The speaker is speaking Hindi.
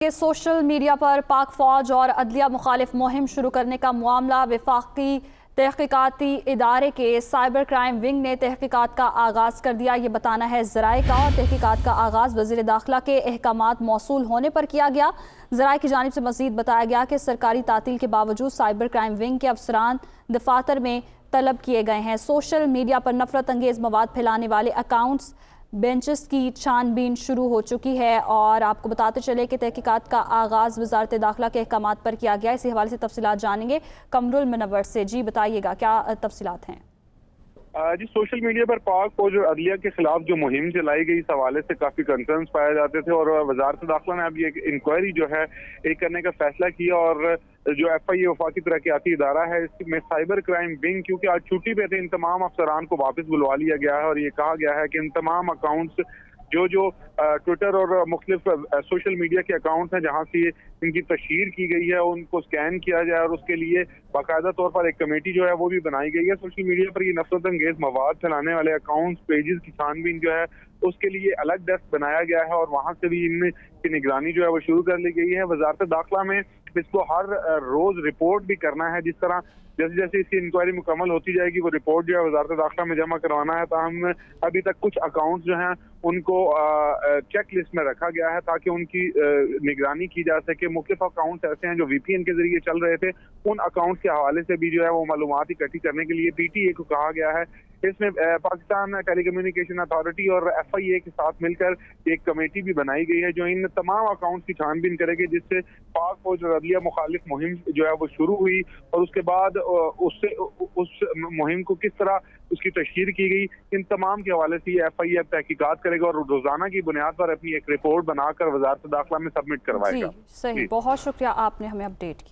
कि सोशल मीडिया पर पाक फौज और अदलिया मुखालिफ मुहिम शुरू करने का मामला वफाकी तहकीकाती इदारे के साइबर क्राइम विंग ने तहकीकात का आगाज़ कर दिया। ये बताना है ज़राए का, और तहकीकात का आगाज़ वज़ीर दाखिला के अहकामात मौसूल होने पर किया गया। ज़राए की जानिब से मज़ीद बताया गया कि सरकारी तातील के बावजूद साइबर क्राइम विंग के अफसरान दफातर में तलब किए गए हैं। सोशल मीडिया पर नफरत अंगेज़ मवाद फैलाने वाले अकाउंट्स बेंचेस की छानबीन शुरू हो चुकी है। और आपको बताते चले कि तहकीकात का आगाज़ वज़ारत दाखिला के अहकामात पर किया गया। इसी हवाले से तफसीलात जानेंगे कमरुल मुनव्वर से। जी बताइएगा, क्या तफसीलात हैं? जी, सोशल मीडिया पर पाक फौज और अदलिया के खिलाफ जो मुहिम चलाई गई, इस हवाले से काफी कंसर्न्स पाए जाते थे और वजारत दाखिला ने अभी एक इंक्वायरी जो है एक करने का फैसला किया। और जो FIA वफाकी तरक्याती इदारा है, इसमें साइबर क्राइम विंग, क्योंकि आज छुट्टी पे थे, इन तमाम अफसरान को वापस बुलवा लिया गया है और ये कहा गया है कि इन तमाम अकाउंट्स जो ट्विटर और मुख्तलिफ सोशल मीडिया के अकाउंट्स हैं जहां से इनकी तशहीर की गई है, उनको स्कैन किया जाए और उसके लिए बाकायदा तौर पर एक कमेटी जो है वो भी बनाई गई है। सोशल मीडिया पर ये नफरत अंगेज मवाद फैलाने वाले अकाउंट्स पेजेस की छानबीन जो है उसके लिए अलग डेस्क बनाया गया है और वहां से भी इनकी निगरानी जो है वो शुरू कर ली गई है। वजारत दाखिला में इसको हर रोज रिपोर्ट भी करना है। जिस तरह जैसे जैसे इसकी इंक्वायरी मुकम्मल होती जाएगी वो रिपोर्ट जो है वजारत दाखिला में जमा करवाना है। ताहम अभी तक कुछ अकाउंट्स जो हैं उनको चेक लिस्ट में रखा गया है ताकि उनकी निगरानी की जा सके। मुख्तलिफ अकाउंट्स ऐसे हैं जो VPN के जरिए चल रहे थे, उन अकाउंट्स के हवाले से भी जो है वो मालूमात इकट्ठी करने के लिए PTA को कहा गया है। इसमें पाकिस्तान टेलीकम्युनिकेशन अथॉरिटी और FIA के साथ मिलकर एक कमेटी भी बनाई गई है जो इन तमाम अकाउंट्स की छानबीन करेगी, जिससे पाक फौज और अदलिया मुखालिफ मुहिम जो है वो शुरू हुई और उसके बाद उस मुहिम को किस तरह उसकी तशहीर की गई, इन तमाम के हवाले से FIA तहकीकात करेगा और रोजाना की बुनियाद पर अपनी एक रिपोर्ट बनाकर वजारत दाखिला में सबमिट करवाएगा। जी सही, बहुत शुक्रिया, आपने हमें अपडेट किया।